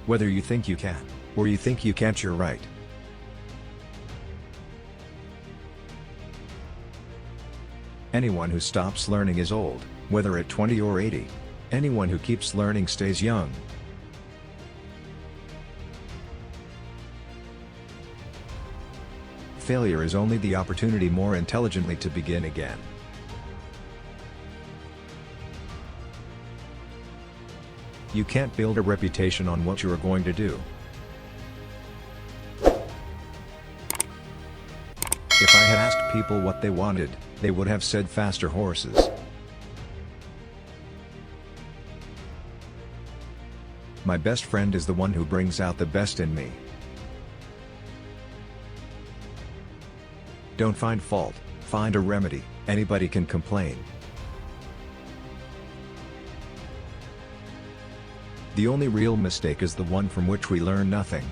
Whether you think you can, or you think you can't, you're right. Anyone who stops learning is old, whether at 20 or 80. Anyone who keeps learning stays young. Failure is only the opportunity more intelligently to begin again. You can't build a reputation on what you are going to do. If I had asked people what they wanted, they would have said faster horses. My best friend is the one who brings out the best in me. Don't find fault, find a remedy. Anybody can complain. The only real mistake is the one from which we learn nothing.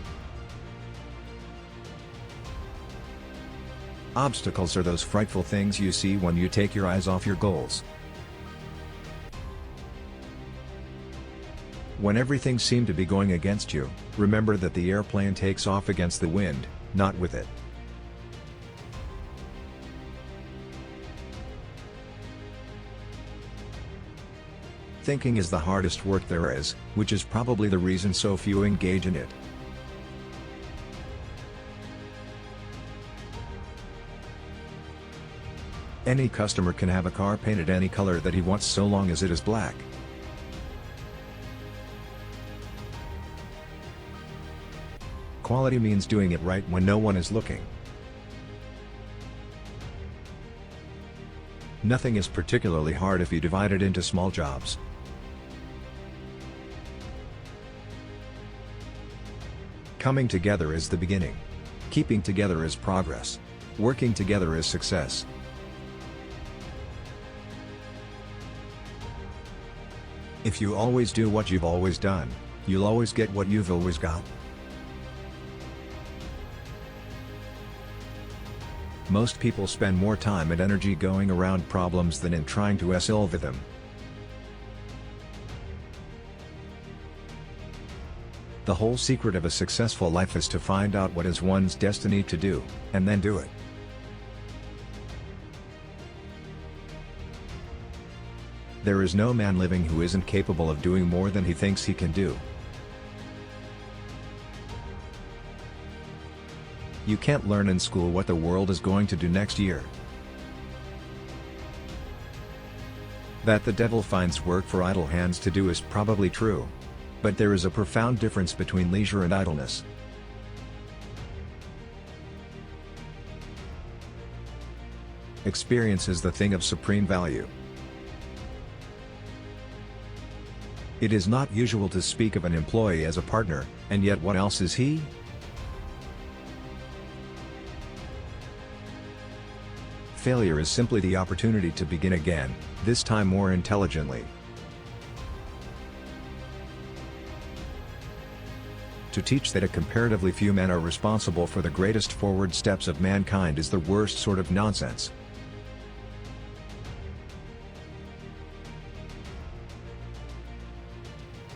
Obstacles are those frightful things you see when you take your eyes off your goals. When everything seemed to be going against you, remember that the airplane takes off against the wind, not with it. Thinking is the hardest work there is, which is probably the reason so few engage in it. Any customer can have a car painted any color that he wants so long as it is black. Quality means doing it right when no one is looking. Nothing is particularly hard if you divide it into small jobs. Coming together is the beginning. Keeping together is progress. Working together is success. If you always do what you've always done, you'll always get what you've always got. Most people spend more time and energy going around problems than in trying to solve them. The whole secret of a successful life is to find out what is one's destiny to do, and then do it. There is no man living who isn't capable of doing more than he thinks he can do. You can't learn in school what the world is going to do next year. That the devil finds work for idle hands to do is probably true. But there is a profound difference between leisure and idleness. Experience is the thing of supreme value. It is not usual to speak of an employee as a partner, and yet what else is he? Failure is simply the opportunity to begin again, this time more intelligently. To teach that a comparatively few men are responsible for the greatest forward steps of mankind is the worst sort of nonsense.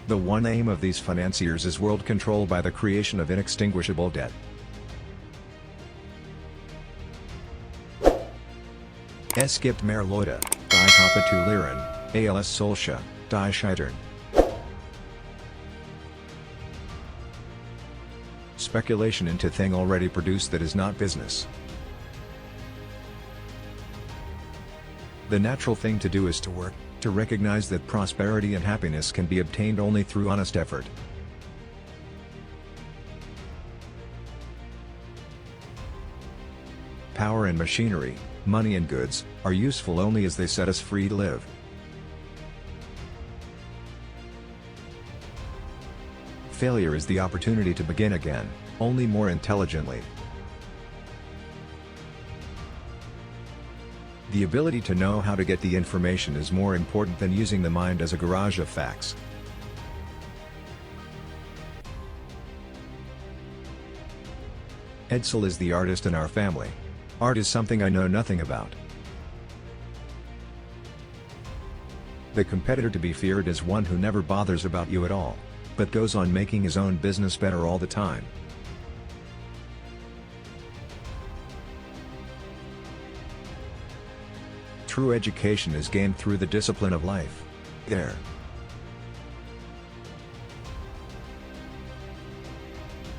The one aim of these financiers is world control by the creation of inextinguishable debt. Es gibt mehr Leute, die kapitulieren, als solche, die scheitern. Speculation into thing already produced that is not business. The natural thing to do is to work, to recognize that prosperity and happiness can be obtained only through honest effort. Power and machinery, money and goods, are useful only as they set us free to live. Failure is the opportunity to begin again, only more intelligently. The ability to know how to get the information is more important than using the mind as a garage of facts. Edsel is the artist in our family. Art is something I know nothing about. The competitor to be feared is one who never bothers about you at all. but goes on making his own business better all the time. True education is gained through the discipline of life. There.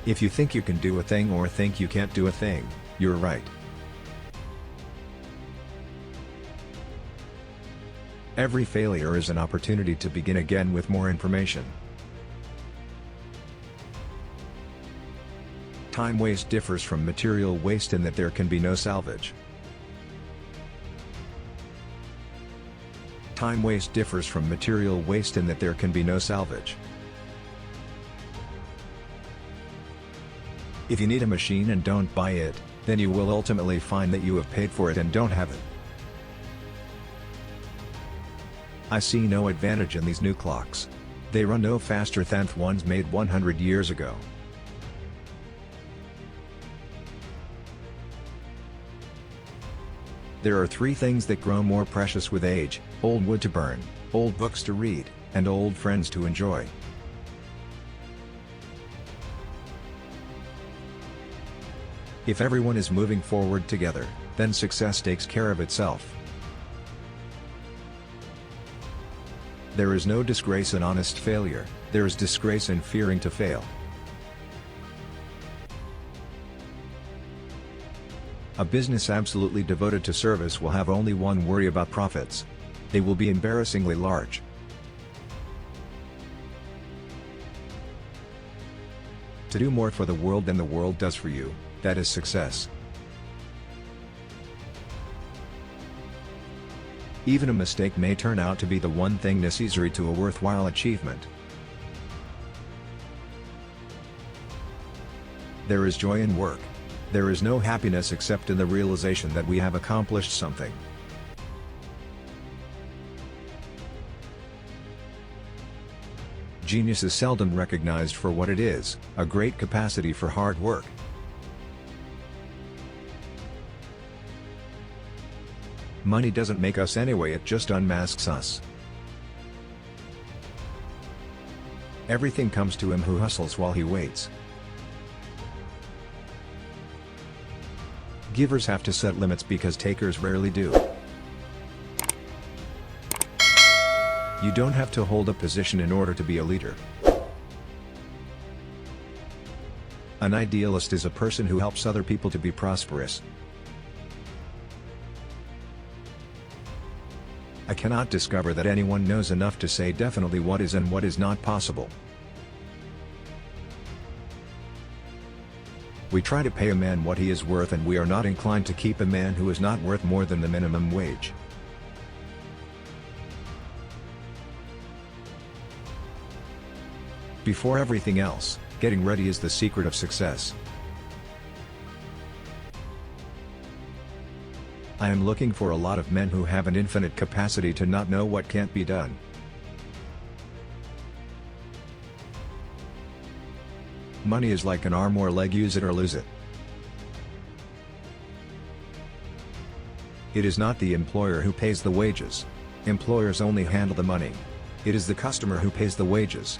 If you think you can do a thing or think you can't do a thing, you're right. Every failure is an opportunity to begin again with more information. Time waste differs from material waste in that there can be no salvage. Time waste differs from material waste in that there can be no salvage. If you need a machine and don't buy it, then you will ultimately find that you have paid for it and don't have it. I see no advantage in these new clocks. They run no faster than the ones made 100 years ago. There are three things that grow more precious with age: old wood to burn, old books to read, and old friends to enjoy. If everyone is moving forward together, then success takes care of itself. There is no disgrace in honest failure, there is disgrace in fearing to fail. A business absolutely devoted to service will have only one worry about profits. They will be embarrassingly large. To do more for the world than the world does for you, that is success. Even a mistake may turn out to be the one thing necessary to a worthwhile achievement. There is joy in work. There is no happiness except in the realization that we have accomplished something. Genius is seldom recognized for what it is, a great capacity for hard work. Money doesn't make us anyway, it just unmasks us. Everything comes to him who hustles while he waits. Givers have to set limits because takers rarely do. You don't have to hold a position in order to be a leader. An idealist is a person who helps other people to be prosperous. I cannot discover that anyone knows enough to say definitely what is and what is not possible. We try to pay a man what he is worth, and we are not inclined to keep a man who is not worth more than the minimum wage. Before everything else, getting ready is the secret of success. I am looking for a lot of men who have an infinite capacity to not know what can't be done. Money is like an arm or leg, use it or lose it. It is not the employer who pays the wages. Employers only handle the money. It is the customer who pays the wages.